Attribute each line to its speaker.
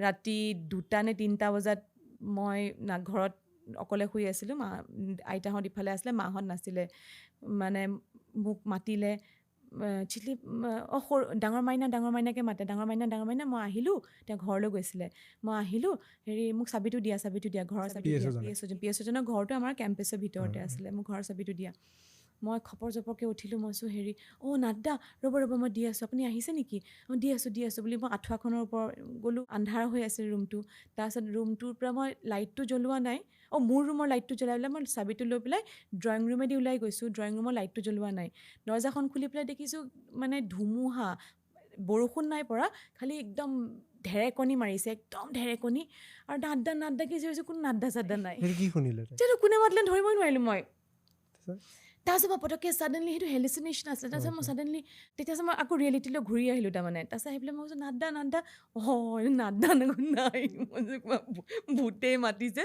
Speaker 1: ৰাতি 2টা নে 3টা বজাত মই ঘৰত অকলে শুই আছিলোঁ আইতাহঁত ইফালে আছিলে মাহঁত নাছিলে মানে মোক মাতিলে চিঠলি সৰু ডাঙৰ মাইনাকে মাতে ডাঙৰ মাইনা মই আহিলোঁ তেওঁ ঘৰলৈ গৈছিলে মই আহিলোঁ হেৰি মোক চাবিটো দিয়া ঘৰৰ চাবিটো দিয়া পি এছ অ'জনৰ ঘৰটো আমাৰ কেম্পাছৰ ভিতৰতে আছিলে মোক ঘৰৰ চাবিটো দিয়া মই খপৰ জপৰকৈ উঠিলোঁ মই কৈছোঁ হেৰি নাদ্দা ৰ'ব মই দি আছোঁ আপুনি আহিছে নেকি দি আছোঁ বুলি মই আঁঠুৱাখনৰ ওপৰত গ'লোঁ আন্ধাৰ হৈ আছিল ৰুমটো তাৰপিছত ৰুমটোৰ পৰা মই লাইটটো জ্বলোৱা নাই মোৰ ৰুমৰ লাইটটো জ্বলাই পেলাই মই চাবিটো লৈ পেলাই ড্ৰয়িং ৰুমেদি ওলাই গৈছোঁ ড্ৰয়িং ৰুমৰ লাইটটো জ্বলোৱা নাই দৰ্জাখন খুলি পেলাই দেখিছোঁ মানে ধুমুহা বৰষুণ নাই পৰা খালি একদম ঢেৰেকনি মাৰিছে একদম ঢেৰেকনি আৰু নাদ্দা কি হৈছে কোনো নাদ্দা নাই
Speaker 2: কি শুনিলে
Speaker 1: কোনে মাতিলে ধৰিবই নোৱাৰিলোঁ মই তাৰপিছত মই পটককৈ ছাডেনলি সেইটো হেলুচিনেশ্যন আছিলে তাৰপিছত মই ছাডেনলি তেতিয়া মই আকৌ ৰিয়েলিটিলৈ ঘূৰি আহিলোঁ তাৰমানে তাৰপিছত আহি পেলাই মই কৈছোঁ নাদ্দা নাদ্দা নাই মই ভূতেই মাতিছে